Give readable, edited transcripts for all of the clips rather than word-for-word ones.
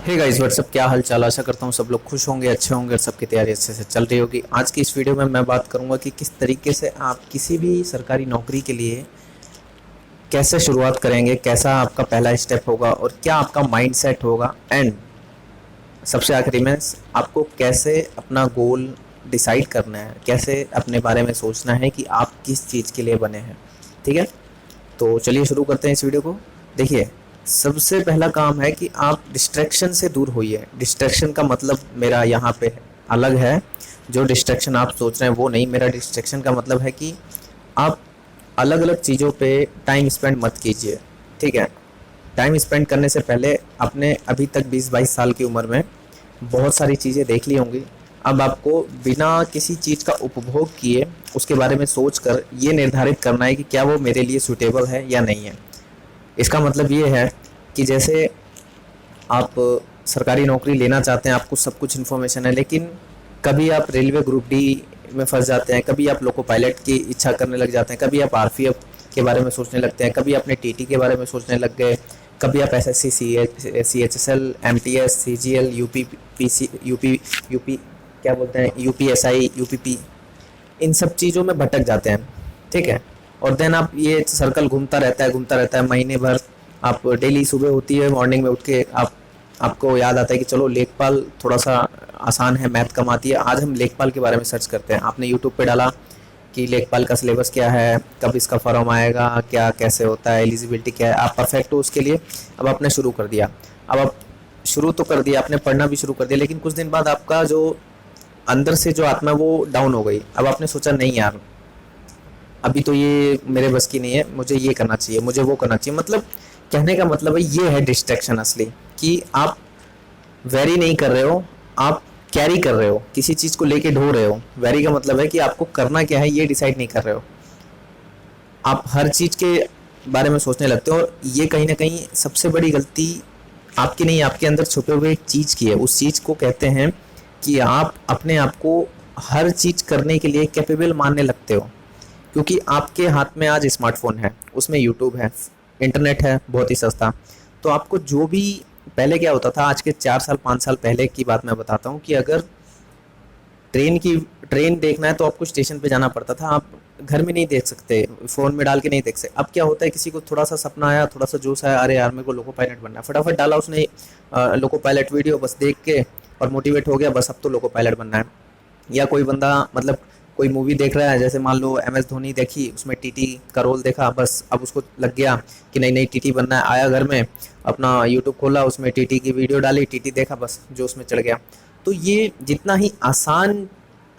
Hey guys what's up, क्या हाल चाल। आशा करता हूँ सब लोग खुश होंगे, अच्छे होंगे और सबकी तैयारी अच्छे से चल रही होगी। आज की इस वीडियो में मैं बात करूंगा कि किस तरीके से आप किसी भी सरकारी नौकरी के लिए कैसे शुरुआत करेंगे, कैसा आपका पहला स्टेप होगा और क्या आपका माइंड सेट होगा। एंड सबसे आखिरी में आपको कैसे अपना गोल डिसाइड करना है, कैसे अपने बारे में सोचना है कि आप किस चीज़ के लिए बने हैं। ठीक है, तो चलिए शुरू करते हैं इस वीडियो को। देखिए, सबसे पहला काम है कि आप डिस्ट्रैक्शन से दूर होइए। डिस्ट्रैक्शन का मतलब मेरा यहाँ पे अलग है। जो डिस्ट्रैक्शन आप सोच रहे हैं वो नहीं। मेरा डिस्ट्रैक्शन का मतलब है कि आप अलग अलग चीज़ों पे टाइम स्पेंड मत कीजिए। ठीक है, टाइम स्पेंड करने से पहले अपने अभी तक 20-22 साल की उम्र में बहुत सारी चीज़ें देख ली होंगी। अब आपको बिना किसी चीज़ का उपभोग किए उसके बारे में सोच कर ये निर्धारित करना है कि क्या वो मेरे लिए सूटेबल है या नहीं है। इसका मतलब ये है कि जैसे आप सरकारी नौकरी लेना चाहते हैं, आपको सब कुछ इन्फॉर्मेशन है, लेकिन कभी आप रेलवे ग्रुप डी में फंस जाते हैं, कभी आप लोको पायलट की इच्छा करने लग जाते हैं, कभी आप आरपीएफ के बारे में सोचने लगते हैं, कभी अपने टीटी के बारे में सोचने लग गए, कभी आप SSC, CHSL, MTS, CGL, UP, PC, UP, UP क्या बोलते हैं, यूपीएसआई, यूपीपी, इन सब चीज़ों में भटक जाते हैं। ठीक है, और देन आप ये सर्कल घूमता रहता है महीने भर। आप डेली सुबह होती है, मॉर्निंग में उठ के आपको याद आता है कि चलो लेखपाल थोड़ा सा आसान है, मैथ कम आती है, आज हम लेखपाल के बारे में सर्च करते हैं। आपने यूट्यूब पे डाला कि लेखपाल का सिलेबस क्या है, कब इसका फॉर्म आएगा, क्या कैसे होता है, एलिजिबिलिटी क्या है, आप परफेक्ट हो उसके लिए। अब आपने शुरू कर दिया। अब आप शुरू तो कर दिया, आपने पढ़ना भी शुरू कर दिया, लेकिन कुछ दिन बाद आपका जो अंदर से जो आत्मा है वो डाउन हो गई। अब आपने सोचा नहीं यार, अभी तो ये मेरे बस की नहीं है, मुझे ये करना चाहिए, मुझे वो करना चाहिए। मतलब कहने का मतलब है ये है डिस्ट्रैक्शन असली, कि आप वेरी नहीं कर रहे हो, आप कैरी कर रहे हो, किसी चीज़ को लेके ढो रहे हो। वेरी का मतलब है कि आपको करना क्या है ये डिसाइड नहीं कर रहे हो, आप हर चीज़ के बारे में सोचने लगते हो। और ये कहीं ना कहीं सबसे बड़ी गलती आपकी नहीं, आपके अंदर छुपे हुए एक चीज़ की है। उस चीज़ को कहते हैं कि आप अपने आप को हर चीज़ करने के लिए कैपेबल मानने लगते हो, क्योंकि आपके हाथ में आज स्मार्टफोन है, उसमें यूट्यूब है, इंटरनेट है बहुत ही सस्ता। तो आपको जो भी, पहले क्या होता था, आज के 4 साल 5 साल पहले की बात मैं बताता हूँ कि अगर ट्रेन देखना है तो आपको स्टेशन पे जाना पड़ता था। आप घर में नहीं देख सकते, फ़ोन में डाल के नहीं देख सकते। अब क्या होता है, किसी को थोड़ा सा सपना आया, थोड़ा सा जोश आया, अरे यार मेरे को लोको पायलट बनना है, फटाफट डाला उसने लोको पायलट वीडियो, बस देख के और मोटिवेट हो गया, बस अब तो लोको पायलट बनना है। या कोई बंदा, मतलब कोई मूवी देख रहा है, जैसे मान लो एम एस धोनी देखी, उसमें टीटी का रोल देखा, बस अब उसको लग गया कि नहीं नहीं टीटी बनना है। आया घर में, अपना यूट्यूब खोला, उसमें टीटी की वीडियो डाली, टीटी देखा, बस जो उसमें चढ़ गया। तो ये जितना ही आसान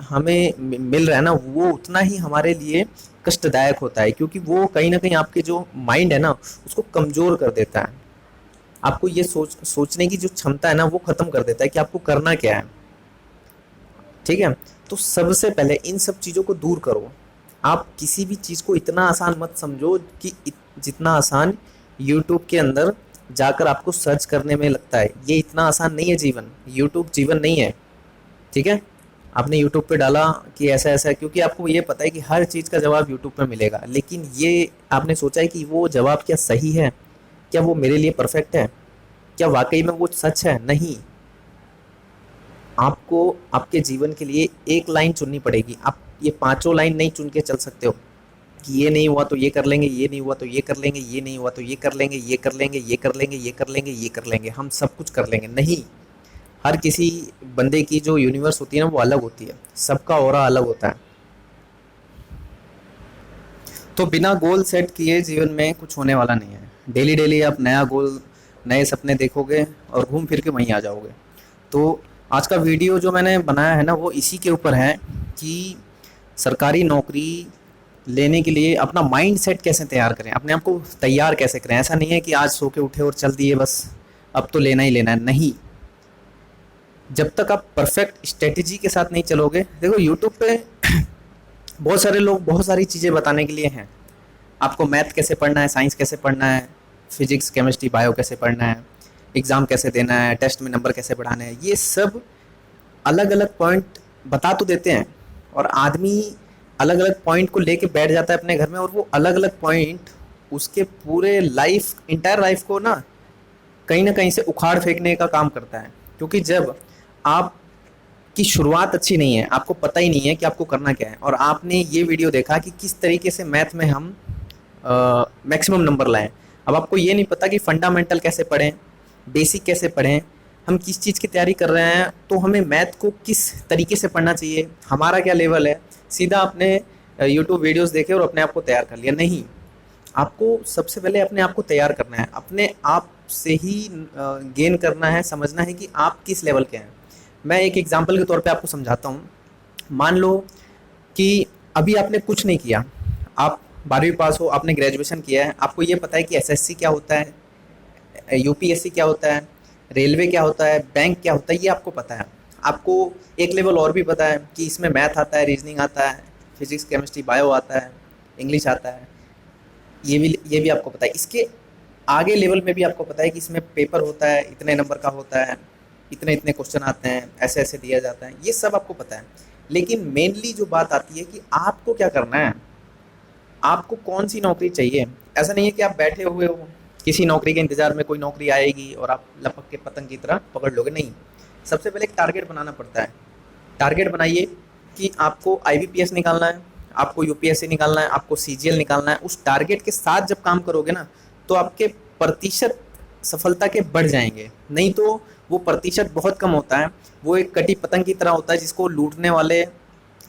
हमें मिल रहा है ना, वो उतना ही हमारे लिए कष्टदायक होता है, क्योंकि वो कहीं ना कहीं आपके जो माइंड है ना उसको कमज़ोर कर देता है। आपको ये सोचने की जो क्षमता है ना वो ख़त्म कर देता है कि आपको करना क्या है। ठीक है, तो सबसे पहले इन सब चीज़ों को दूर करो। आप किसी भी चीज़ को इतना आसान मत समझो कि जितना आसान यूट्यूब के अंदर जाकर आपको सर्च करने में लगता है। ये इतना आसान नहीं है जीवन, यूट्यूब जीवन नहीं है। ठीक है, आपने यूट्यूब पे डाला कि ऐसा ऐसा है, क्योंकि आपको ये पता है कि हर चीज़ का जवाब यूट्यूब पे मिलेगा, लेकिन ये आपने सोचा है कि वो जवाब क्या सही है, क्या वो मेरे लिए परफेक्ट है, क्या वाकई में वो सच है? नहीं। आपको आपके जीवन के लिए एक लाइन चुननी पड़ेगी। आप ये पांचों लाइन नहीं चुन के चल सकते हो कि ये नहीं हुआ तो ये कर लेंगे, ये नहीं हुआ तो ये कर लेंगे, ये नहीं हुआ तो ये कर लेंगे, ये कर लेंगे, ये कर लेंगे, ये कर लेंगे, ये कर लेंगे, हम सब कुछ कर लेंगे। नहीं, हर किसी बंदे की जो यूनिवर्स होती है ना वो अलग होती है, सबका ऑरा अलग होता है। तो बिना गोल सेट किए जीवन में कुछ होने वाला नहीं है। डेली डेली आप नया गोल, नए सपने देखोगे और घूम फिर के वहीं आ जाओगे। तो आज का वीडियो जो मैंने बनाया है ना वो इसी के ऊपर है कि सरकारी नौकरी लेने के लिए अपना माइंड सेट कैसे तैयार करें, अपने आप को तैयार कैसे करें। ऐसा नहीं है कि आज सो के उठे और चल दिए बस अब तो लेना ही लेना है, नहीं। जब तक आप परफेक्ट स्ट्रेटेजी के साथ नहीं चलोगे, देखो यूट्यूब पे बहुत सारे लोग बहुत सारी चीज़ें बताने के लिए हैं। आपको मैथ कैसे पढ़ना है, साइंस कैसे पढ़ना है, फिजिक्स, केमिस्ट्री, बायो कैसे पढ़ना है, एग्ज़ाम कैसे देना है, टेस्ट में नंबर कैसे बढ़ाने हैं, ये सब अलग अलग पॉइंट बता तो देते हैं। और आदमी अलग अलग पॉइंट को लेके बैठ जाता है अपने घर में, और वो अलग अलग पॉइंट उसके पूरे लाइफ, इंटायर लाइफ को ना कहीं ना कहीं से उखाड़ फेंकने का काम करता है। क्योंकि जब आपकी शुरुआत अच्छी नहीं है, आपको पता ही नहीं है कि आपको करना क्या है, और आपने ये वीडियो देखा कि किस तरीके से मैथ में हम मैक्सिमम नंबर लाएं, अब आपको ये नहीं पता कि फंडामेंटल कैसे पढ़ें, बेसिक कैसे पढ़ें, हम किस चीज़ की तैयारी कर रहे हैं, तो हमें मैथ को किस तरीके से पढ़ना चाहिए, हमारा क्या लेवल है, सीधा अपने यूट्यूब वीडियोस देखे और अपने आप को तैयार कर लिया। नहीं, आपको सबसे पहले अपने आप को तैयार करना है, अपने आप से ही गेन करना है, समझना है कि आप किस लेवल के हैं। मैं एक एग्जांपल के तौर पे आपको समझाता हूँ। मान लो कि अभी आपने कुछ नहीं किया, आप 12वीं पास हो, आपने ग्रेजुएशन किया है, आपको ये पता है कि एसएससी क्या होता है, यूपीएससी क्या होता है, रेलवे क्या होता है, बैंक क्या होता है, ये आपको पता है। आपको एक लेवल और भी पता है कि इसमें मैथ आता है, रीजनिंग आता है, फिजिक्स केमिस्ट्री बायो आता है, इंग्लिश आता है, ये भी आपको पता है। इसके आगे लेवल में भी आपको पता है कि इसमें पेपर होता है, इतने नंबर का होता है, इतने इतने क्वेश्चन आते हैं, ऐसे ऐसे दिया जाता है, ये सब आपको पता है। लेकिन मेनली जो बात आती है कि आपको क्या करना है, आपको कौन सी नौकरी चाहिए। ऐसा नहीं है कि आप बैठे हुए हो किसी नौकरी के इंतजार में, कोई नौकरी आएगी और आप लपक के पतंग की तरह पकड़ लोगे, नहीं। सबसे पहले एक टारगेट बनाना पड़ता है। टारगेट बनाइए कि आपको आईबीपीएस निकालना है, आपको यूपीएससी निकालना है, आपको सीजीएल निकालना है। उस टारगेट के साथ जब काम करोगे ना, तो आपके प्रतिशत सफलता के बढ़ जाएंगे। नहीं तो वो प्रतिशत बहुत कम होता है, वो एक कटी पतंग की तरह होता है जिसको लूटने वाले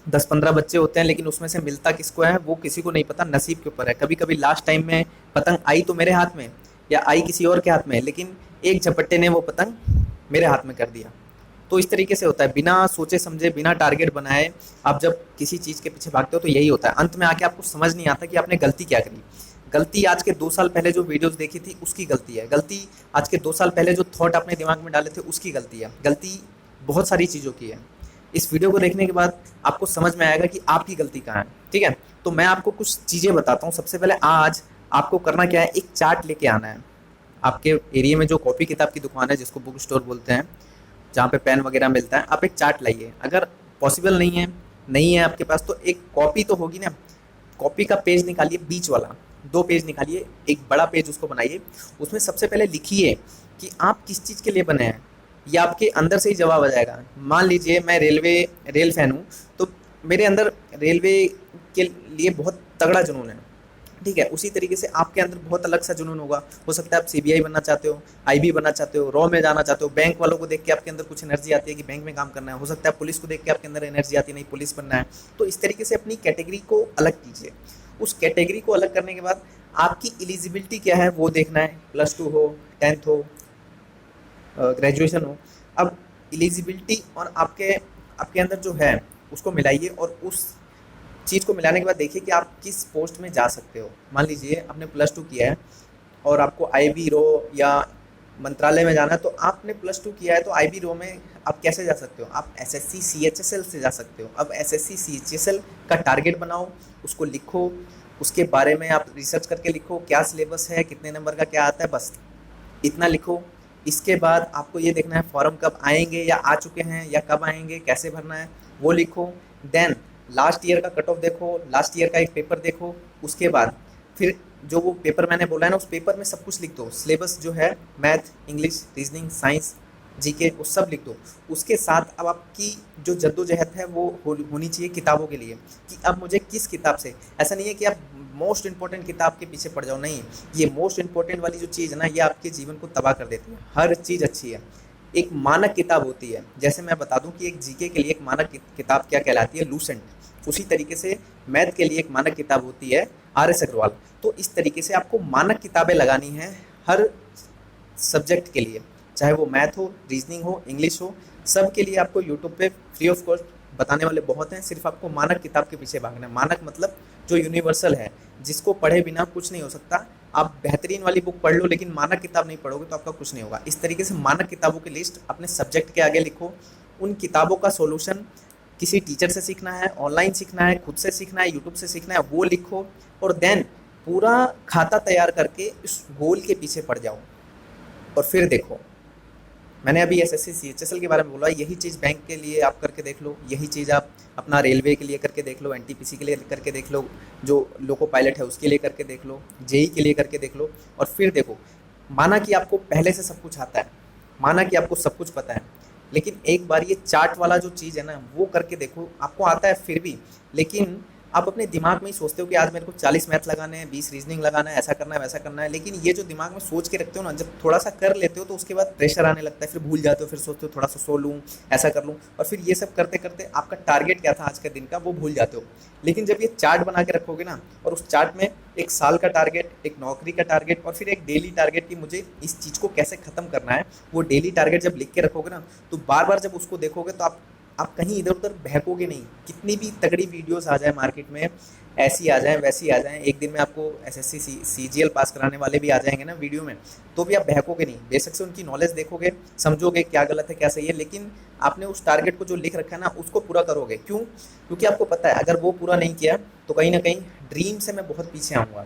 10-15 बच्चे होते हैं, लेकिन उसमें से मिलता किसको है वो किसी को नहीं पता, नसीब के ऊपर है। कभी कभी लास्ट टाइम में पतंग आई तो मेरे हाथ में या आई किसी और के हाथ में, लेकिन एक झपट्टे ने वो पतंग मेरे हाथ में कर दिया। तो इस तरीके से होता है, बिना सोचे समझे, बिना टारगेट बनाए आप जब किसी चीज़ के पीछे भागते हो तो यही होता है। अंत में आके आपको समझ नहीं आता कि आपने गलती क्या करी। गलती आज के 2 साल पहले जो वीडियोस देखी थी उसकी गलती है, गलती आज के 2 साल पहले जो थॉट अपने दिमाग में डाले थे उसकी गलती है, गलती बहुत सारी चीज़ों की है। इस वीडियो को देखने के बाद आपको समझ में आएगा कि आपकी गलती कहाँ है। ठीक है, तो मैं आपको कुछ चीज़ें बताता हूँ। सबसे पहले आज आपको करना क्या है, एक चार्ट लेके आना है। आपके एरिया में जो कॉपी किताब की दुकान है, जिसको बुक स्टोर बोलते हैं, जहाँ पे पेन वगैरह मिलता है, आप एक चार्ट लाइए। अगर पॉसिबल नहीं है आपके पास, तो एक कॉपी तो होगी ना, कॉपी का पेज निकालिए, बीच वाला 2 पेज निकालिए, एक बड़ा पेज उसको बनाइए। उसमें सबसे पहले लिखिए कि आप किस चीज़ के लिए बने हैं। ये आपके अंदर से ही जवाब आ जाएगा। मान लीजिए मैं रेल फैन हूँ, तो मेरे अंदर रेलवे के लिए बहुत तगड़ा जुनून है। ठीक है, उसी तरीके से आपके अंदर बहुत अलग सा जुनून होगा। हो सकता है आप सीबीआई बनना चाहते हो, आईबी बनना चाहते हो, रॉ में जाना चाहते हो, बैंक वालों को देख के आपके अंदर कुछ एनर्जी आती है कि बैंक में काम करना है। हो सकता है पुलिस को देख के आपके अंदर एनर्जी आती है, नहीं पुलिस बनना है। तो इस तरीके से अपनी कैटेगरी को अलग कीजिए। उस कैटेगरी को अलग करने के बाद आपकी एलिजिबिलिटी क्या है वो देखना है, +2 हो, 10th हो, ग्रेजुएशन हो। अब एलिजिबिलिटी और आपके अंदर जो है उसको मिलाइए, और उस चीज़ को मिलाने के बाद देखिए कि आप किस पोस्ट में जा सकते हो। मान लीजिए आपने +2 किया है और आपको आईबी रो या मंत्रालय में जाना है, तो आपने +2 किया है तो आईबी रो में आप कैसे जा सकते हो, आप एसएससी सीएचएसएल से जा सकते हो। अब एसएससी सीएचएसएल का टारगेट बनाओ, उसको लिखो, उसके बारे में आप रिसर्च करके लिखो, क्या सिलेबस है, कितने नंबर का क्या आता है, बस इतना लिखो। इसके बाद आपको ये देखना है फॉर्म कब आएंगे या आ चुके हैं या कब आएंगे, कैसे भरना है वो लिखो। देन लास्ट ईयर का कट ऑफ देखो, लास्ट ईयर का एक पेपर देखो। उसके बाद फिर जो वो पेपर मैंने बोला है ना, उस पेपर में सब कुछ लिख दो। सिलेबस जो है math, English, reasoning, science, GK, वो सब लिख दो। उसके साथ अब आपकी जो जद्दोजहद है वो होनी चाहिए किताबों के लिए, कि अब मुझे किस किताब से। ऐसा नहीं है कि आप मोस्ट इंपॉर्टेंट किताब के पीछे पड़ जाओ, नहीं। ये मोस्ट इंपॉर्टेंट वाली जो चीज़ है ना, ये आपके जीवन को तबाह कर देती है। हर चीज़ अच्छी है, एक मानक किताब होती है। जैसे मैं बता दूं कि एक जीके के लिए एक मानक किताब क्या कहलाती है, लूसेंट। उसी तरीके से मैथ के लिए एक मानक किताब होती है RS अग्रवाल। तो इस तरीके से आपको मानक किताबें लगानी है हर सब्जेक्ट के लिए, चाहे वो मैथ हो, रीजनिंग हो, इंग्लिश हो, सब के लिए आपको यूट्यूब पे फ्री ऑफ कॉस्ट बताने वाले बहुत हैं। सिर्फ आपको मानक किताब के पीछे भागना है। मानक मतलब जो यूनिवर्सल है, जिसको पढ़े बिना कुछ नहीं हो सकता। आप बेहतरीन वाली बुक पढ़ लो, लेकिन मानक किताब नहीं पढ़ोगे तो आपका कुछ नहीं होगा। इस तरीके से मानक किताबों की लिस्ट अपने सब्जेक्ट के आगे लिखो। उन किताबों का सॉल्यूशन किसी टीचर से सीखना है, ऑनलाइन सीखना है, खुद से सीखना है, यूट्यूब से सीखना है, वो लिखो। और देन पूरा खाता तैयार करके इस गोल के पीछे पड़ जाओ। और फिर देखो, मैंने अभी एसएससी सीएचएसएल के बारे में बोला, यही चीज़ बैंक के लिए आप करके देख लो, यही चीज़ आप अपना रेलवे के लिए करके देख लो, एनटीपीसी के लिए करके देख लो, जो लोको पायलट है उसके लिए करके देख लो, जेई के लिए करके देख लो। और फिर देखो, माना कि आपको पहले से सब कुछ आता है, माना कि आपको सब कुछ पता है, लेकिन एक बार ये चार्ट वाला जो चीज़ है ना वो करके देखो। आपको आता है फिर भी, लेकिन आप अपने दिमाग में ही सोचते हो कि आज मेरे को 40 मैथ लगाने हैं, 20 रीजनिंग लगाना है, ऐसा करना है वैसा करना है, लेकिन ये जो दिमाग में सोच के रखते हो ना, जब थोड़ा सा कर लेते हो तो उसके बाद प्रेशर आने लगता है, फिर भूल जाते हो, फिर सोचते हो थोड़ा सा सो लूँ, ऐसा कर लूँ, और फिर ये सब करते करते आपका टारगेट क्या था आज के दिन का वो भूल जाते हो। लेकिन जब ये चार्ट बना के रखोगे ना, और उस चार्ट में एक साल का टारगेट, एक नौकरी का टारगेट, और फिर एक डेली टारगेट कि मुझे इस चीज़ को कैसे ख़त्म करना है, वो डेली टारगेट जब लिख के रखोगे ना, तो बार बार जब उसको देखोगे तो आप कहीं इधर उधर बहकोगे नहीं। कितनी भी तगड़ी वीडियोस आ जाए मार्केट में, ऐसी आ जाए वैसी आ जाए, एक दिन में आपको एसएससी सीजीएल पास कराने वाले भी आ जाएंगे ना वीडियो में, तो भी आप बहकोगे नहीं। बेशक से उनकी नॉलेज देखोगे, समझोगे क्या गलत है क्या सही है, लेकिन आपने उस टारगेट को जो लिख रखा है ना उसको पूरा करोगे। क्यों? क्योंकि आपको पता है अगर वो पूरा नहीं किया तो कहीं ना कहीं ड्रीम से मैं बहुत पीछे आऊँगा।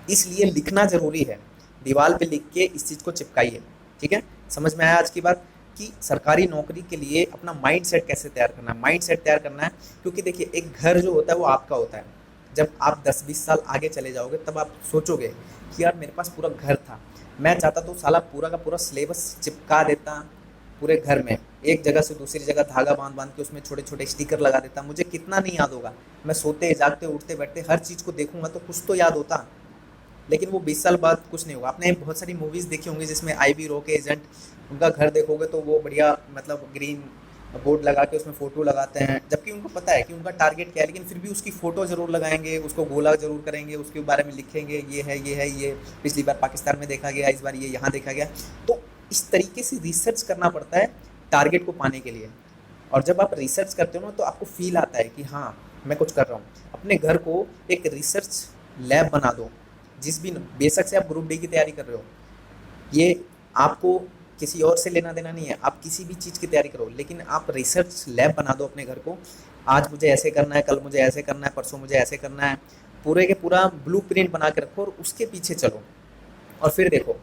इसलिए लिखना ज़रूरी है, दीवार पे लिख के इस चीज़ को चिपकाइए। ठीक है, समझ में आया आज की बात कि सरकारी नौकरी के लिए अपना माइंड सेट कैसे तैयार करना है। माइंड सेट तैयार करना है क्योंकि देखिए एक घर जो होता है वो आपका होता है। जब आप 10-20 साल आगे चले जाओगे तब आप सोचोगे कि यार मेरे पास पूरा घर था, मैं चाहता तो साला पूरा का पूरा सिलेबस चिपका देता पूरे घर में, एक जगह से दूसरी जगह धागा बांध बांध के उसमें छोटे छोटे स्टिकर लगा देता। मुझे कितना नहीं याद होगा, मैं सोते जागते उठते बैठते हर चीज़ को देखूंगा तो कुछ तो याद होता। लेकिन वो 20 साल बाद कुछ नहीं होगा। आपने बहुत सारी मूवीज़ देखी होंगी जिसमें आईवी रो के एजेंट, उनका घर देखोगे तो वो बढ़िया मतलब ग्रीन बोर्ड लगा के उसमें फ़ोटो लगाते हैं, जबकि उनको पता है कि उनका टारगेट क्या है, लेकिन फिर भी उसकी फ़ोटो ज़रूर लगाएंगे, उसको गोला ज़रूर करेंगे, उसके बारे में लिखेंगे ये है ये है, ये पिछली बार पाकिस्तान में देखा गया, इस बार ये यहाँ देखा गया। तो इस तरीके से रिसर्च करना पड़ता है टारगेट को पाने के लिए। और जब आप रिसर्च करते हो ना तो आपको फील आता है कि हाँ मैं कुछ कर रहा हूँ। अपने घर को एक रिसर्च लैब बना दो। जिस भी, बेशक से आप ग्रुप डी की तैयारी कर रहे हो, ये आपको किसी और से लेना देना नहीं है, आप किसी भी चीज़ की तैयारी करो, लेकिन आप रिसर्च लैब बना दो अपने घर को। आज मुझे ऐसे करना है, कल मुझे ऐसे करना है, परसों मुझे ऐसे करना है, पूरे के पूरा ब्लूप्रिंट बना के रखो और उसके पीछे चलो, और फिर देखो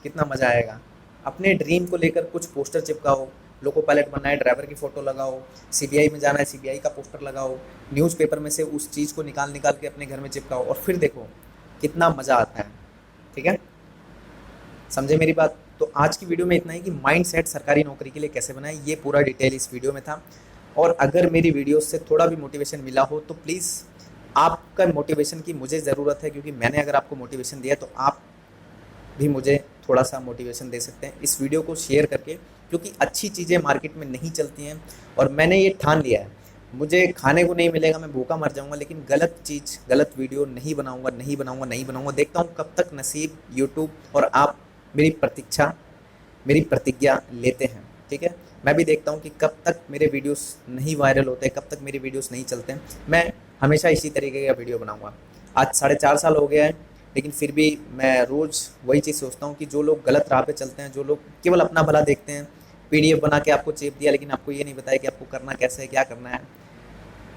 कितना मज़ा आएगा। अपने ड्रीम को लेकर कुछ पोस्टर चिपकाओ, लोको पायलट बनना है ड्राइवर की फ़ोटो लगाओ, सीबीआई में जाना है सीबीआई का पोस्टर लगाओ, न्यूज़पेपर में से उस चीज़ को निकाल निकाल के अपने घर में चिपकाओ, और फिर देखो कितना मज़ा आता है। ठीक है, समझे मेरी बात? तो आज की वीडियो में इतना ही कि माइंड सेट सरकारी नौकरी के लिए कैसे बनाए, ये पूरा डिटेल इस वीडियो में था। और अगर मेरी वीडियो से थोड़ा भी मोटिवेशन मिला हो तो प्लीज़, आपका मोटिवेशन की मुझे ज़रूरत है, क्योंकि मैंने अगर आपको मोटिवेशन दिया तो आप भी मुझे थोड़ा सा मोटिवेशन दे सकते हैं इस वीडियो को शेयर करके, क्योंकि अच्छी चीज़ें मार्केट में नहीं चलती हैं। और मैंने ये ठान लिया है, मुझे खाने को नहीं मिलेगा, मैं भूखा मर जाऊंगा, लेकिन गलत चीज़ गलत वीडियो नहीं बनाऊंगा, नहीं बनाऊंगा, नहीं बनाऊंगा। देखता हूँ कब तक नसीब, यूट्यूब और आप मेरी प्रतिज्ञा लेते हैं। ठीक है, मैं भी देखता हूँ कि कब तक मेरे वीडियोस नहीं वायरल होते हैं, कब तक मेरे वीडियोस नहीं चलते हैं। मैं हमेशा इसी तरीके का वीडियो बनाऊंगा। आज 4.5 साल हो गया है, लेकिन फिर भी मैं रोज़ वही चीज़ सोचता हूँ कि जो लोग गलत राह पे चलते हैं, जो लोग केवल अपना भला देखते हैं, पीडीएफ बना के आपको चेप दिया, लेकिन आपको ये नहीं बताया कि आपको करना कैसे है, क्या करना है।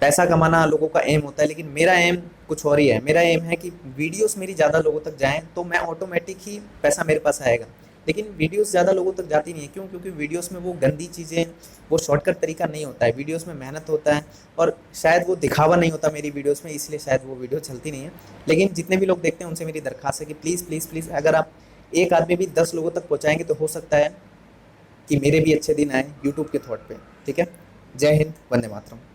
पैसा कमाना लोगों का एम होता है, लेकिन मेरा एम कुछ और ही है। मेरा एम है कि वीडियोस मेरी ज़्यादा लोगों तक जाएं तो मैं ऑटोमेटिक ही पैसा मेरे पास आएगा। लेकिन वीडियोस ज़्यादा लोगों तक जाती नहीं है। क्यों? क्योंकि वीडियोस में वो गंदी चीज़ें, वो शॉर्टकट तरीका नहीं होता है। वीडियोस में मेहनत होता है और शायद वो दिखावा नहीं होता मेरी वीडियोस में, इसलिए शायद वो वीडियो चलती नहीं है। लेकिन जितने भी लोग देखते हैं उनसे मेरी दरख्वास्त है कि प्लीज़ प्लीज़ प्लीज़, अगर आप एक आदमी भी 10 लोगों तक पहुँचाएंगे तो हो सकता है कि मेरे भी अच्छे दिन आए यूट्यूब के थॉट पे। ठीक है, जय हिंद, वंदे मातरम।